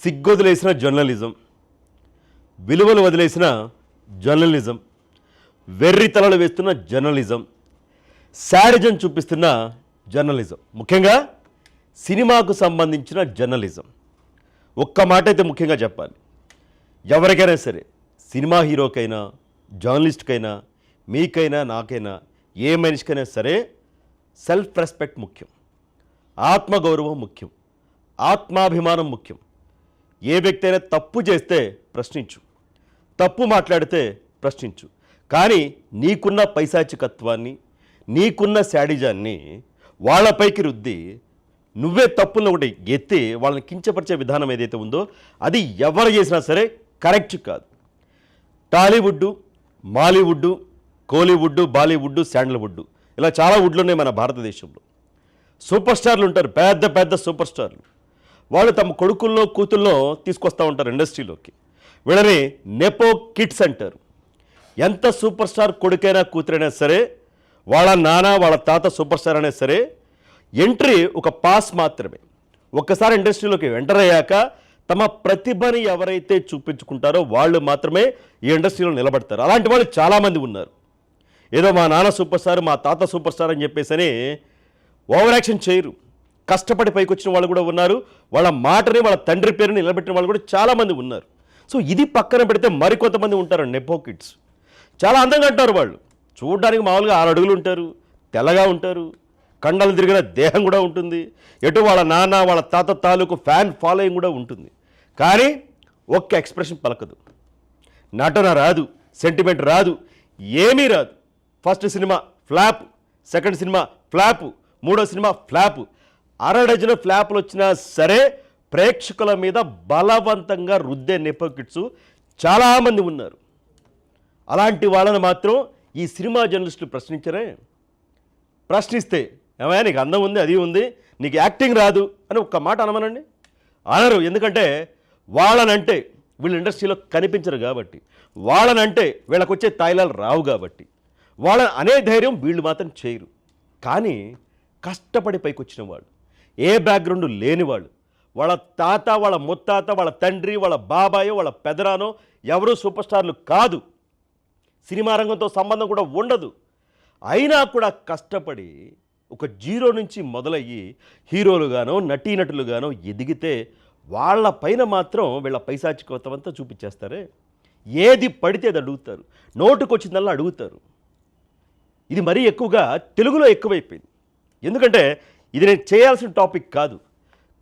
సిగ్గొదిలేసిన journalism, విలువలు వదిలేసిన journalism, వెర్రి తలలు వేస్తున్న జర్నలిజం, శాడిజం చూపిస్తున్న జర్నలిజం, ముఖ్యంగా సినిమాకు సంబంధించిన జర్నలిజం. ఒక్క మాట అయితే ముఖ్యంగా చెప్పాలి, ఎవరికైనా సరే, సినిమా హీరోకైనా, జర్నలిస్ట్కైనా, మీకైనా, నాకైనా, ఏ మనిషికైనా సరే సెల్ఫ్ రెస్పెక్ట్ ముఖ్యం, ఆత్మగౌరవం ముఖ్యం, ఆత్మాభిమానం ముఖ్యం. ఏ వ్యక్తి అయినా తప్పు చేస్తే ప్రశ్నించు, తప్పు మాట్లాడితే ప్రశ్నించు. కానీ నీకున్న పైశాచికత్వాన్ని, నీకున్న శాడిజాన్ని వాళ్ళపైకి రుద్ది నువ్వే తప్పులను ఒకటి ఎత్తి వాళ్ళని కించపరిచే విధానం ఏదైతే ఉందో అది ఎవరు చేసినా సరే కరెక్ట్ కాదు. టాలీవుడ్, మాలీవుడ్, కోలీవుడ్, బాలీవుడ్, శాండల్వుడ్, ఇలా చాలా వుడ్లు ఉన్నాయి మన భారతదేశంలో. సూపర్ స్టార్లు ఉంటారు, పెద్ద పెద్ద సూపర్ స్టార్లు. వాళ్ళు తమ కొడుకుల్లో కూతుల్లో తీసుకొస్తూ ఉంటారు ఇండస్ట్రీలోకి. వీళ్ళని నెపో కిడ్స్ అంటారు. ఎంత సూపర్ స్టార్ కొడుకైనా కూతురైనా సరే, వాళ్ళ నాన్న వాళ్ళ తాత సూపర్ స్టార్ అయినా సరే, ఎంట్రీ ఒక పాస్ మాత్రమే. ఒక్కసారి ఇండస్ట్రీలోకి ఎంటర్ అయ్యాక తమ ప్రతిభని ఎవరైతే చూపించుకుంటారో వాళ్ళు మాత్రమే ఈ ఇండస్ట్రీలో నిలబడతారు. అలాంటి వాళ్ళు చాలామంది ఉన్నారు. ఏదో మా నాన్న సూపర్ స్టార్, మా తాత సూపర్ స్టార్ అని చెప్పేసి ఓవర్ యాక్షన్ చేయరు. కష్టపడి పైకి వచ్చిన వాళ్ళు కూడా ఉన్నారు. వాళ్ళ మాటని, వాళ్ళ తండ్రి పేరుని నిలబెట్టిన వాళ్ళు కూడా చాలామంది ఉన్నారు. సో ఇది పక్కన పెడితే మరికొంతమంది ఉంటారు నెపో కిడ్స్. చాలా అందంగా అంటారు వాళ్ళు. చూడడానికి మామూలుగా 6 అడుగులు ఉంటారు, తెల్లగా ఉంటారు, కండలు తిరిగిన దేహం కూడా ఉంటుంది. ఎటు వాళ్ళ నాన్న వాళ్ళ తాత తాలూకు ఫ్యాన్ ఫాలోయింగ్ కూడా ఉంటుంది. కానీ ఒక్క ఎక్స్ప్రెషన్ పలకదు, నటన రాదు, సెంటిమెంట్ రాదు, ఏమీ రాదు. First cinema flop, second cinema flop, మూడో సినిమా ఫ్లాప్. 6 డజన్ ఫ్లాప్లు వచ్చినా సరే ప్రేక్షకుల మీద బలవంతంగా రుద్దే నెపో కిడ్స్ చాలామంది ఉన్నారు. అలాంటి వాళ్ళని మాత్రం ఈ సినిమా జర్నలిస్టులు ప్రశ్నించరే. ప్రశ్నిస్తే ఏమైనా నీకు అందం ఉంది, అది ఉంది, నీకు యాక్టింగ్ రాదు అని ఒక్క మాట అనమనండి. అనరు. ఎందుకంటే వాళ్ళనంటే వీళ్ళు ఇండస్ట్రీలో కనిపించరు కాబట్టి, వాళ్ళనంటే వీళ్ళకి వచ్చే తాయిలాలు రావు కాబట్టి, వాళ్ళ అనే ధైర్యం వీళ్ళు మాత్రం చేయరు. కానీ కష్టపడి పైకి వచ్చిన వాళ్ళు, ఏ బ్యాక్గ్రౌండ్ లేని వాళ్ళు, వాళ్ళ తాత, వాళ్ళ ముత్తాత, వాళ్ళ తండ్రి, వాళ్ళ బాబాయో, వాళ్ళ పెదరానో ఎవరూ సూపర్ స్టార్లు కాదు, సినిమా రంగంతో సంబంధం కూడా ఉండదు. అయినా కూడా కష్టపడి ఒక జీరో నుంచి మొదలయ్యి హీరోలుగానో నటీనటులుగానో ఎదిగితే వాళ్ళ పైన మాత్రం వీళ్ళ పైశాచికత్వం అంతా చూపించేస్తారే. ఏది పడితే అది అడుగుతారు, నోటుకొచ్చిందల్లా అడుగుతారు. ఇది మరీ ఎక్కువగా తెలుగులో ఎక్కువైపోయింది. ఎందుకంటే ఇది నేను చేయాల్సిన టాపిక్ కాదు.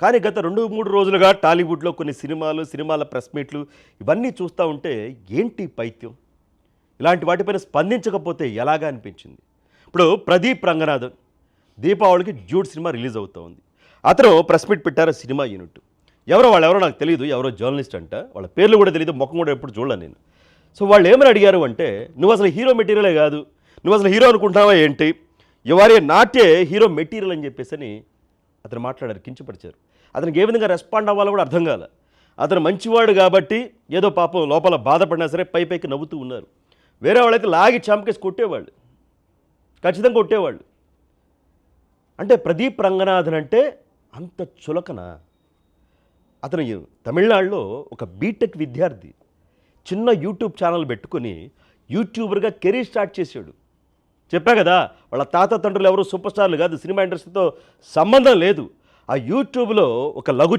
కానీ గత 2-3 రోజులుగా టాలీవుడ్లో కొన్ని సినిమాల ప్రెస్ మీట్లు ఇవన్నీ చూస్తూ ఉంటే ఏంటి పైత్యం, ఇలాంటి వాటిపైన స్పందించకపోతే ఎలాగా అనిపించింది. ఇప్పుడు ప్రదీప్ రంగనాథన్ దీపావళికి డ్యూడ్ సినిమా రిలీజ్ అవుతూ ఉంది. అతను ప్రెస్ మీట్ పెట్టారు. సినిమా యూనిట్ వాళ్ళెవరో నాకు తెలియదు, ఎవరో జర్నలిస్ట్ అంట, వాళ్ళ పేర్లు కూడా తెలియదు, ముఖం కూడా ఎప్పుడు చూడలేను నేను. సో వాళ్ళు ఏమని అడిగారు అంటే, నువ్వు అసలు హీరో మెటీరియలే కాదు, నువ్వు అసలు హీరో అనుకుంటున్నావా ఏంటి, ఎవరే నాటే హీరో మెటీరియల్ అని చెప్పేసి అతను మాట్లాడారు, కించపరిచారు. అతనికి ఏ విధంగా రెస్పాండ్ అవ్వాలో కూడా అర్థం కాల. అతను మంచివాడు కాబట్టి ఏదో పాపం లోపల బాధపడినా సరే పైకి నవ్వుతూ ఉన్నారు. వేరే వాళ్ళైతే లాగి చంపకేసి కొట్టేవాళ్ళు, ఖచ్చితంగా కొట్టేవాళ్ళు. అంటే ప్రదీప్ రంగనాథన్ అంటే అంత చులకన. అతను తమిళనాడులో ఒక బీటెక్ విద్యార్థి, చిన్న యూట్యూబ్ ఛానల్ పెట్టుకొని యూట్యూబర్గా కెరీర్ స్టార్ట్ చేశాడు. చెప్పా కదా, వాళ్ళ తాత తండ్రులు ఎవరు సూపర్ స్టార్లు కాదు, సినిమా ఇండస్ట్రీతో సంబంధం లేదు. ఆ యూట్యూబ్లో ఒక లఘు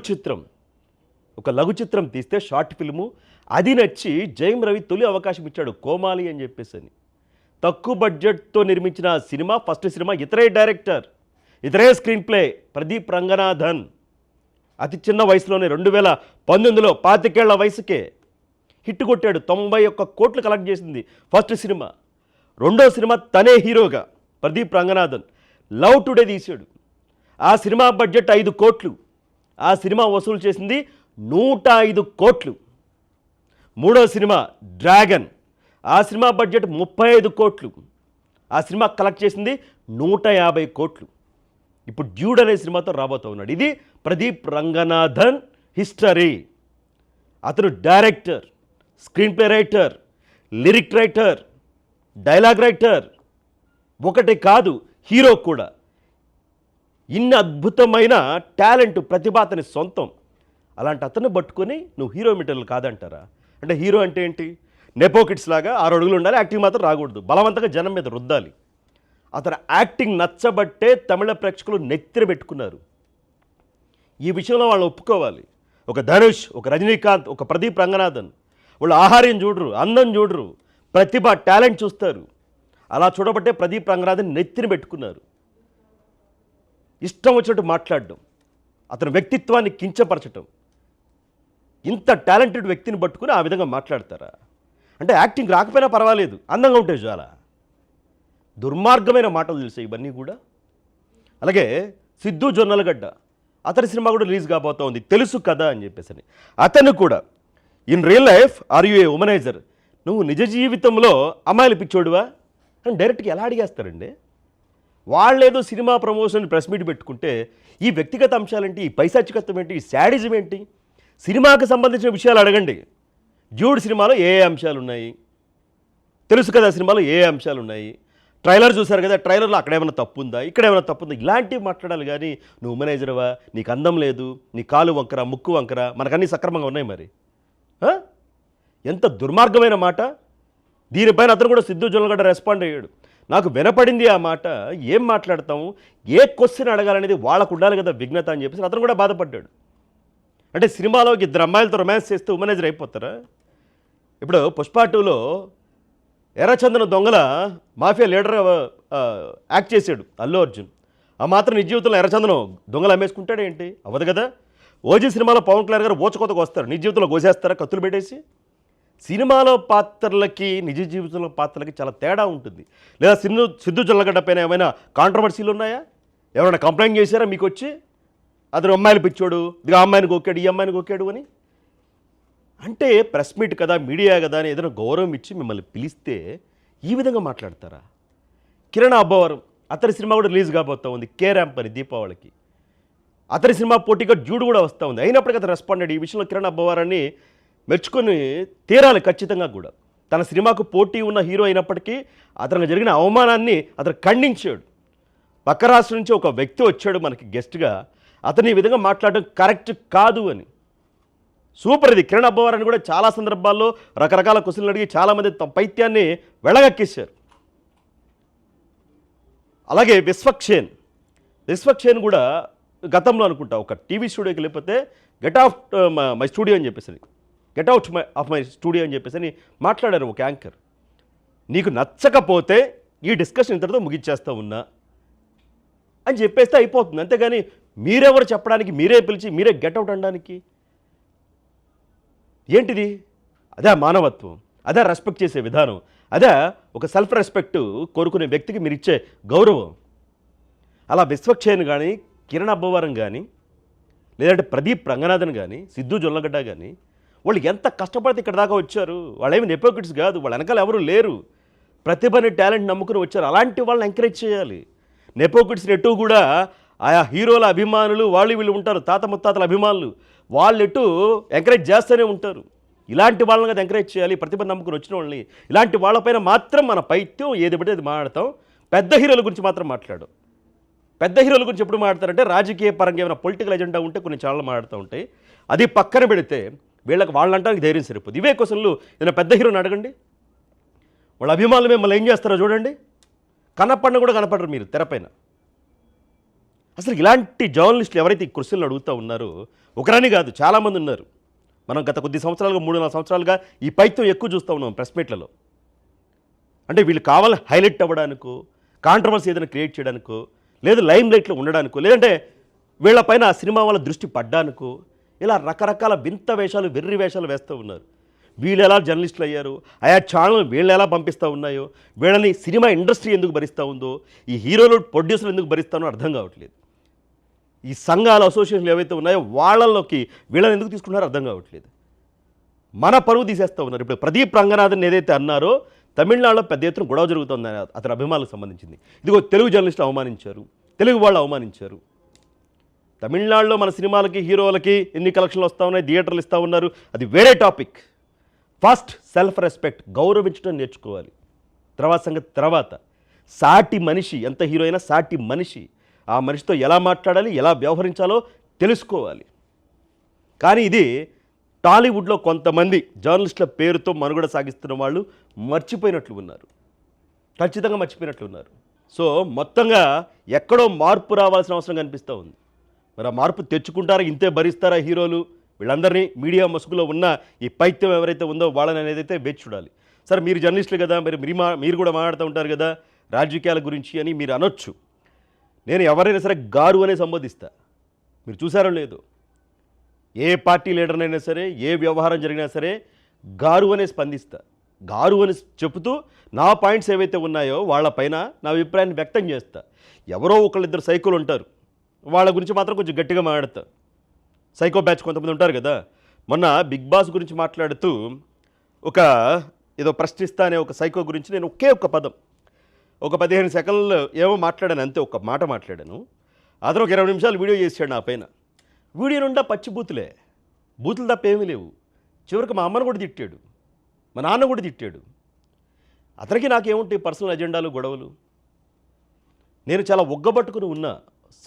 చిత్రం తీస్తే షార్ట్ ఫిల్ము, అది నచ్చి జయం రవి తొలి అవకాశం ఇచ్చాడు, కోమాలి అని చెప్పేసి. తక్కువ బడ్జెట్తో నిర్మించిన ఆ సినిమా, ఫస్ట్ సినిమా, ఇతరే డైరెక్టర్, ఇతరే స్క్రీన్ ప్లే, ప్రదీప్ రంగనాథన్. అతి చిన్న వయసులోనే 2019లో 25 ఏళ్ల వయసుకే హిట్ కొట్టాడు. 91 కోట్లు కలెక్ట్ చేసింది ఫస్ట్ సినిమా. రెండో సినిమా తనే హీరోగా ప్రదీప్ రంగనాథన్ లవ్ టుడే తీశాడు. ఆ సినిమా బడ్జెట్ 5 కోట్లు, ఆ సినిమా వసూలు చేసింది 105 కోట్లు. మూడో సినిమా డ్రాగన్, ఆ సినిమా బడ్జెట్ 35 కోట్లు, ఆ సినిమా కలెక్ట్ చేసింది 150 కోట్లు. ఇప్పుడు డ్యూడ్ అనే సినిమాతో రాబోతూ ఉన్నాడు. ఇది ప్రదీప్ రంగనాథన్ హిస్టరీ. అతను director, screen play writer, lyric writer, dialogue writer, ఒకటి కాదు హీరో కూడా. ఇన్ని అద్భుతమైన టాలెంట్, ప్రతిభ అతని సొంతం. అలాంటి అతన్ని పట్టుకొని నువ్వు హీరో మెటీరియల్ కాదంటారా? అంటే హీరో అంటే ఏంటి? నెపో కిడ్స్ లాగా 6 అడుగులు ఉండాలి, యాక్టింగ్ మాత్రం రాకూడదు, బలవంతంగా జనం మీద రుద్దాలి. అతను యాక్టింగ్ నచ్చబట్టే తమిళ ప్రేక్షకులు నెత్తిన పెట్టుకున్నారు. ఈ విషయంలో వాళ్ళు ఒప్పుకోవాలి. ఒక ధనుష్, ఒక రజనీకాంత్, ఒక ప్రదీప్ రంగనాథన్ వాళ్ళు ఆహార్యం చూడరు, అందం చూడరు, ప్రతిభ టాలెంట్ చూస్తారు. అలా చూడబట్టే ప్రదీప్ రంగనాథన్ నెత్తిన పెట్టుకున్నారు. ఇష్టం వచ్చినట్టు మాట్లాడడం, అతని వ్యక్తిత్వాన్ని కించపరచటం, ఇంత టాలెంటెడ్ వ్యక్తిని పట్టుకుని ఆ విధంగా మాట్లాడతారా? అంటే యాక్టింగ్ రాకపోయినా పర్వాలేదు, అందంగా ఉంటే చాలా. దుర్మార్గమైన మాటలు తెలిసాయి ఇవన్నీ కూడా. అలాగే సిద్ధు జొన్నలగడ్డ, అతని సినిమా కూడా రిలీజ్ కాబోతా ఉంది, తెలుసు కదా అని చెప్పేసి. అతను కూడా in real life are you a womaniser, నువ్వు నిజ జీవితంలో అమ్మాయిలు పిచ్చోడువా అని డైరెక్ట్గా ఎలా అడిగేస్తారండి? వాళ్ళేదో సినిమా ప్రమోషన్ ప్రెస్ మీట్ పెట్టుకుంటే ఈ వ్యక్తిగత అంశాలేంటి, ఈ పైశాచికత్వం ఏంటి, ఈ శాడిజం ఏంటి? సినిమాకి సంబంధించిన విషయాలు అడగండి. డ్యూడ్ సినిమాలో ఏ అంశాలు ఉన్నాయి, తెలుసు కదా సినిమాలో ఏ అంశాలు ఉన్నాయి, ట్రైలర్ చూశారు కదా, ట్రైలర్లో అక్కడేమైనా తప్పు ఉందా, ఇక్కడేమైనా తప్పు ఉందా, ఇలాంటివి మాట్లాడాలి. కానీ నువ్వు ఉమనైజర్వా, నీకు అందం లేదు, నీ కాలు వంకర, ముక్కు వంకర, మనకన్నీ సక్రమంగా ఉన్నాయి మరి. ఎంత దుర్మార్గమైన మాట! దీనిపైన అతను కూడా సిద్ధు జొన్నలగడ్డ రెస్పాండ్ అయ్యాడు. నాకు వినపడింది ఆ మాట, ఏం మాట్లాడతాము, ఏ క్వశ్చన్ అడగాలనేది వాళ్ళకు ఉండాలి కదా విఘ్నత అని చెప్పేసి అతను కూడా బాధపడ్డాడు. అంటే సినిమాలోకి 2 అమ్మాయిలతో రొమాన్స్ చేస్తే ఉమనైజర్ అయిపోతారా? ఇప్పుడు పుష్ప 2లో ఎర్రచందన దొంగల మాఫియా లీడర్గా యాక్ట్ చేశాడు అల్లు అర్జున్. ఆ మాత్రం నిజ జీవితంలో ఎర్రచందనం దొంగలు అమ్మేసుకుంటాడు ఏంటి? అవ్వదు కదా. ఓజీ సినిమాలో పవన్ కళ్యాణ్ గారు ఓచకోతకు వస్తారు, నిజ జీవితంలో కోసేస్తారా కత్తులు పెట్టేసి? సినిమాలో పాత్రలకి నిజ జీవితంలో పాత్రలకి చాలా తేడా ఉంటుంది. లేదా సిద్ధు జొన్నలగడ్డ పైన ఏమైనా కాంట్రవర్సీలు ఉన్నాయా? ఎవరైనా కంప్లైంట్ చేశారా మీకు వచ్చి, అతను అమ్మాయిలు పిచ్చోడు, ఇదిగా అమ్మాయిని గొక్కాడు, ఈ అమ్మాయిని గొక్కాడు అని? అంటే ప్రెస్ మీట్ కదా, మీడియా కదా అని ఏదైనా గౌరవం ఇచ్చి మిమ్మల్ని పిలిస్తే ఈ విధంగా మాట్లాడతారా? కిరణ్ అబ్బవరం, అతని సినిమా కూడా రిలీజ్ కాబోతా ఉంది, కే ర్యాంప్ అని, దీపావళికి. అతని సినిమా పోటీగా డ్యూడ్ కూడా వస్తూ ఉంది. అయినప్పటికీ అతను రెస్పాండ్ అయ్యాడు. ఈ విషయంలో కిరణ్ అబ్బవరాన్ని మెచ్చుకొని తీరాలి ఖచ్చితంగా కూడా. తన సినిమాకు పోటీ ఉన్న హీరో అయినప్పటికీ అతనికి జరిగిన అవమానాన్ని అతను ఖండించాడు. పక్క రాష్ట్రం నుంచి ఒక వ్యక్తి వచ్చాడు మనకి గెస్ట్గా, అతను ఈ విధంగా మాట్లాడడం కరెక్ట్ కాదు అని. సూపర్ ఇది. కిరణ్ అబ్బవరాన్ని కూడా చాలా సందర్భాల్లో రకరకాల క్వశ్చన్లు అడిగి చాలామంది తమ పైత్యాన్ని వెళ్ళగక్కేశారు. అలాగే విశ్వక్షేన్ కూడా గతంలో అనుకుంటా ఒక టీవీ స్టూడియోకి లేకపోతే గెట్ అవుట్ మై స్టూడియో అని చెప్పేసి, get out of my studio అని చెప్పేసి మాట్లాడారు ఒక యాంకర్. నీకు నచ్చకపోతే ఈ డిస్కషన్ ఇంతటితో ముగిచ్చేస్తా ఉన్నా అని చెప్పేస్తే అయిపోతుంది. అంతేగాని మీరెవరు చెప్పడానికి, మీరే పిలిచి మీరే గెట్ అవుట్ అనడానికి ఏంటిది? అదే మానవత్వం, అదే రెస్పెక్ట్ చేసే విధానం, అదే ఒక సెల్ఫ్ రెస్పెక్ట్ కోరుకునే వ్యక్తికి మీరు ఇచ్చే గౌరవం. అలా విశ్వక్షేన్ కానీ, కిరణ్ అబ్బవరం కానీ, లేదంటే ప్రదీప్ రంగనాథన్ కానీ, సిద్ధు జొన్నలగడ్డ కానీ, వాళ్ళు ఎంత కష్టపడితే ఇక్కడ దాకా వచ్చారు. వాళ్ళేమి నెపోకిడ్స్ కాదు, వాళ్ళ వెనకాల ఎవరు లేరు, ప్రతిభని టాలెంట్ నమ్ముకుని వచ్చారు. అలాంటి వాళ్ళని ఎంకరేజ్ చేయాలి. నెపోకిడ్స్ ఎటు కూడా ఆయా హీరోల అభిమానులు వాళ్ళు వీళ్ళు ఉంటారు, తాత ముత్తాతల అభిమానులు, వాళ్ళు ఎటు ఎంకరేజ్ చేస్తూనే ఉంటారు. ఇలాంటి వాళ్ళని కదా ఎంకరేజ్ చేయాలి, ప్రతిభ నమ్ముకుని వచ్చిన వాళ్ళని. ఇలాంటి వాళ్ళపైన మాత్రం మన పైత్యం ఏది పడితే అది మాట్లాడతాం. పెద్ద హీరోల గురించి మాత్రం మాట్లాడు. పెద్ద హీరోల గురించి ఎప్పుడు మాట్లాడతారంటే రాజకీయ పరంగా ఏమైనా పొలిటికల్ ఎజెండా ఉంటే కొన్ని ఛానళ్ళు మాట్లాడుతూ ఉంటాయి. అది పక్కన పెడితే వీళ్ళకి వాళ్ళంటానికి ధైర్యం సరిపోదు. ఇవే క్వశ్చన్లు ఏదైనా పెద్ద హీరోని అడగండి, వాళ్ళ అభిమానులు మిమ్మల్ని ఏం చేస్తారో చూడండి. కనపడిన కూడా కనపడరు మీరు తెరపైన. అసలు ఇలాంటి జర్నలిస్టులు ఎవరైతే ఈ క్వశ్చన్లు అడుగుతూ ఉన్నారో ఒకరని కాదు, చాలామంది ఉన్నారు. మనం గత కొద్ది సంవత్సరాలుగా 3-4 సంవత్సరాలుగా ఈ పైత్యం ఎక్కువ చూస్తూ ఉన్నాం ప్రెస్ మీట్లలో. అంటే వీళ్ళు కావాలని హైలైట్ అవ్వడానికో, కాంట్రవర్సీ ఏదైనా క్రియేట్ చేయడానికో, లేదు లైమ్ లైట్లో ఉండడానికో, లేదంటే వీళ్ళపైన ఆ సినిమా వాళ్ళ దృష్టి పడ్డానికో, ఇలా రకరకాల వింత వేషాలు, వెర్రి వేషాలు వేస్తూ ఉన్నారు. వీళ్ళు ఎలా జర్నలిస్టులు అయ్యారు, ఆయా ఛానల్ వీళ్ళు ఎలా పంపిస్తూ ఉన్నాయో, వీళ్ళని సినిమా ఇండస్ట్రీ ఎందుకు భరిస్తూ ఉందో, ఈ హీరోలు ప్రొడ్యూసర్లు ఎందుకు భరిస్తానో అర్థం కావట్లేదు. ఈ సంఘాలు, అసోసియేషన్లు ఏవైతే ఉన్నాయో వాళ్ళలోకి వీళ్ళని ఎందుకు తీసుకుంటున్నారో అర్థం కావట్లేదు. మన పరువు తీసేస్తూ ఉన్నారు. ఇప్పుడు ప్రదీప్ రంగనాథన్ ఏదైతే అన్నారో తమిళనాడులో పెద్ద ఎత్తున గొడవ జరుగుతుందని అతని అభిమానులకు సంబంధించింది. ఇదిగో తెలుగు జర్నలిస్టులు అవమానించారు, తెలుగు వాళ్ళు అవమానించారు. తమిళనాడులో మన సినిమాలకి, హీరోలకి ఎన్ని కలెక్షన్లు వస్తూ ఉన్నాయి, థియేటర్లు ఇస్తూ ఉన్నారు, అది వేరే టాపిక్. ఫస్ట్ సెల్ఫ్ రెస్పెక్ట్, గౌరవించడం నేర్చుకోవాలి. తర్వాత సంగతి తర్వాత. సాటి మనిషి, ఎంత హీరో అయినా సాటి మనిషి, ఆ మనిషితో ఎలా మాట్లాడాలి, ఎలా వ్యవహరించాలో తెలుసుకోవాలి. కానీ ఇది టాలీవుడ్లో కొంతమంది జర్నలిస్టుల పేరుతో మనుగడ సాగిస్తున్న వాళ్ళు మర్చిపోయినట్లు ఉన్నారు, ఖచ్చితంగా మర్చిపోయినట్లు ఉన్నారు. సో మొత్తంగా ఎక్కడో మార్పు రావాల్సిన అవసరం కనిపిస్తూ ఉంది. మరి ఆ మార్పు తెచ్చుకుంటారా, ఇంతే భరిస్తారా హీరోలు? వీళ్ళందరినీ మీడియా ముసుగులో ఉన్న ఈ పైత్యం ఎవరైతే ఉందో వాళ్ళని అనేది వేచి చూడాలి. సరే మీరు జర్నలిస్టులు కదా, మరి మీరు కూడా మాట్లాడుతూ ఉంటారు కదా రాజకీయాల గురించి అని మీరు అనొచ్చు. నేను ఎవరైనా సరే గారు అనే సంబోధిస్తా. మీరు చూసారో లేదో, ఏ పార్టీ లీడర్నైనా సరే, ఏ వ్యవహారం జరిగినా సరే గారు అనే స్పందిస్తా. గారు అని చెబుతూ నా పాయింట్స్ ఏవైతే ఉన్నాయో వాళ్ళపైన నా అభిప్రాయాన్ని వ్యక్తం చేస్తా. ఎవరో ఒకళ్ళిద్దరు సైకోలు ఉంటారు, వాళ్ళ గురించి మాత్రం కొంచెం గట్టిగా మాట్లాడతా. సైకో బ్యాచ్ కొంతమంది ఉంటారు కదా. మొన్న బిగ్ బాస్ గురించి మాట్లాడుతూ ఏదో ప్రశ్నిస్తా అనే ఒక సైకో గురించి నేను ఒక్క పదం, ఒక 15 సెకండ్లు ఏమో మాట్లాడాను, అంతే ఒక మాట మాట్లాడాను. అతను ఒక 20 నిమిషాలు వీడియో చేశాడు నా పైన. వీడియో నుండా పచ్చి బూతులే, బూతులు తప్ప ఏమీ లేవు. చివరికి మా అమ్మను కూడా తిట్టాడు, మా నాన్న కూడా తిట్టాడు. అతనికి నాకేముంటాయి పర్సనల్ అజెండాలు, గొడవలు? నేను చాలా ఒగ్గబట్టుకుని ఉన్నా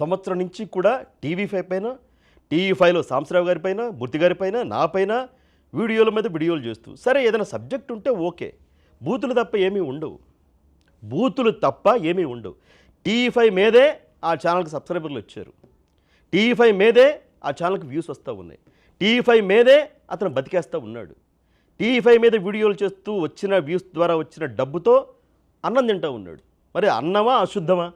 సంవత్సరం నుంచి కూడా. టీవీ5 పైన, టీవీ5లో సాంబశివరావు గారి పైన, మూర్తి గారి పైన, నా పైన వీడియోల మీద వీడియోలు చేస్తూ, సరే ఏదైనా సబ్జెక్ట్ ఉంటే ఓకే, బూతులు తప్ప ఏమీ ఉండవు, బూతులు తప్ప ఏమీ ఉండవు. టీవీ5 మీదే ఆ ఛానల్కి సబ్స్క్రైబర్లు వచ్చారు, టీవీ5 మీదే ఆ ఛానల్కి వ్యూస్ వస్తూ ఉన్నాయి, టీవీ5 మీదే అతను బతికేస్తూ ఉన్నాడు. టీవీ5 మీద వీడియోలు చేస్తూ వచ్చిన వ్యూస్ ద్వారా వచ్చిన డబ్బుతో అన్నం తింటూ ఉన్నాడు. మరి అన్నమా అశుద్ధమా?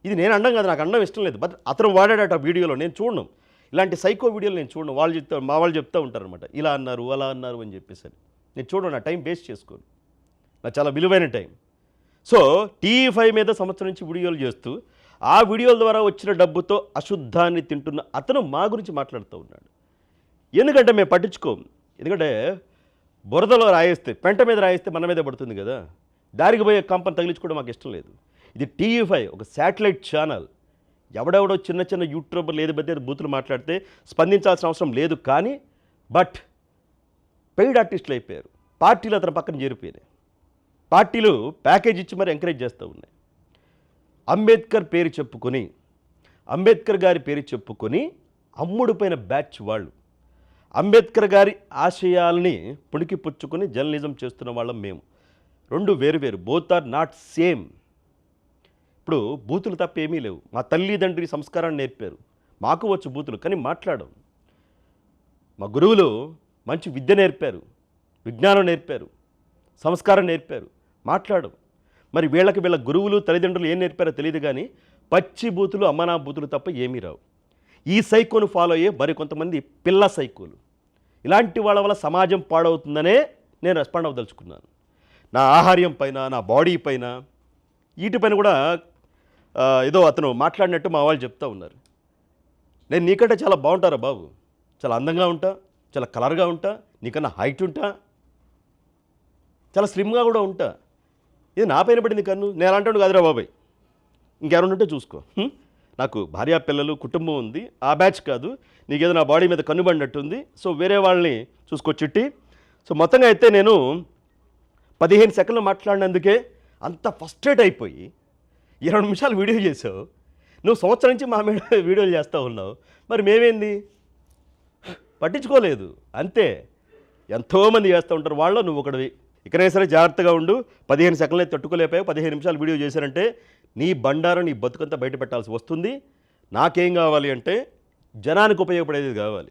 ఇది నేను అన్నం కాదు, నాకు అన్నం ఇష్టం లేదు. బట్ అతను వాడాడట వీడియోలో, నేను చూడను ఇలాంటి సైకో వీడియోలు, నేను చూడను. మా వాళ్ళు చెప్తూ ఉంటారనమాట, ఇలా అన్నారు అలా అన్నారు అని చెప్పేసి. నేను చూడను, నా టైం వేస్ట్ చేసుకోను, నా చాలా విలువైన టైం. సో టీవీ5 మీద సంవత్సరం నుంచి వీడియోలు చేస్తూ ఆ వీడియోల ద్వారా వచ్చిన డబ్బుతో అశుద్ధాన్ని తింటున్న అతను మా గురించి మాట్లాడుతూ ఉన్నాడు. ఎందుకంటే మేము పట్టించుకోము. ఎందుకంటే బురదలో రాయేస్తే, పెంట మీద రాయేస్తే మన మీదే పడుతుంది కదా. దారికి పోయే కంపని తగిలించుకోవడం మాకు ఇష్టం లేదు. ఇది టీవీ5 ఒక శాటిలైట్ ఛానల్. ఎవడెవడో చిన్న చిన్న యూట్యూబర్లు ఏది బద్దे బూతులు మాట్లాడితే స్పందించాల్సిన అవసరం లేదు. కానీ బట్ పెయిడ్ ఆర్టిస్టులు అయిపోయారు, పార్టీలు అతని పక్కన చేరిపోయినాయి, పార్టీలు ప్యాకేజ్ ఇచ్చి మరి ఎంకరేజ్ చేస్తూ ఉన్నాయి. అంబేద్కర్ పేరు చెప్పుకొని, అంబేద్కర్ గారి పేరు చెప్పుకొని అమ్ముడుపోయిన బ్యాచ్ వాళ్ళు. అంబేద్కర్ గారి ఆశయాల్ని పుణికి పుచ్చుకొని జర్నలిజం చేస్తున్న వాళ్ళం మేము. రెండు వేరు వేరు, బోత్ ఆర్ నాట్ సేమ్. ఇప్పుడు బూతులు తప్ప ఏమీ లేవు. మా తల్లిదండ్రి సంస్కారాన్ని నేర్పారు, మాకు వచ్చు బూతులు, కానీ మాట్లాడడం. మా గురువులు మంచి విద్య నేర్పారు, విజ్ఞానం నేర్పారు, సంస్కారం నేర్పారు, మాట్లాడడం. మరి వీళ్ళ గురువులు తల్లిదండ్రులు ఏం నేర్పారో తెలియదు, కానీ పచ్చి బూతులు, అమ్మనా బూతులు తప్ప ఏమీ రావు. ఈ సైకోను ఫాలో అయ్యే మరికొంతమంది పిల్ల సైకోలు. ఇలాంటి వాళ్ళ వల్ల సమాజం పాడవుతుందనే నేను రెస్పాండ్ అవ్వదలుచుకున్నాను. నా ఆహార్యం పైన, నా బాడీ పైన, వీటిపైన కూడా ఏదో అతను మాట్లాడినట్టు మా వాళ్ళు చెప్తూ ఉన్నారు. నేను నీకంటే చాలా బాగుంటారా బాబు, చాలా అందంగా ఉంటా, చాలా కలర్గా ఉంటా, నీకన్నా హైట్ ఉంటా, చాలా స్లిమ్గా కూడా ఉంటా. ఇది నా పైన పడింది కన్ను. నేను అలాంటి కాదురా బాబాయ్, ఇంకెవరు ఉంటే చూసుకో. నాకు భార్య పిల్లలు కుటుంబం ఉంది, ఆ బ్యాచ్ కాదు. నీకేదో నా బాడీ మీద కన్నుబడినట్టుంది, సో వేరే వాళ్ళని చూసుకో. సో మొత్తంగా అయితే నేను 15 సెకండ్లు మాట్లాడినందుకే అంత ఫస్ట్రేట్ అయిపోయి 20 నిమిషాలు వీడియో చేసావు. నువ్వు సంవత్సరం నుంచి మా మీద వీడియోలు చేస్తూ ఉన్నావు, మరి మేమేంది పట్టించుకోలేదు అంతే. ఎంతోమంది చేస్తూ ఉంటారు, వాళ్ళు నువ్వు ఒకటివి. ఇకనైనా సరే జాగ్రత్తగా ఉండు. 15 సెకండ్లే తట్టుకోలేపావు, 15 నిమిషాలు వీడియో చేశారంటే నీ బండారం, నీ బతుకంతా బయట పెట్టాల్సి వస్తుంది. నాకేం కావాలి అంటే జనానికి ఉపయోగపడేది కావాలి.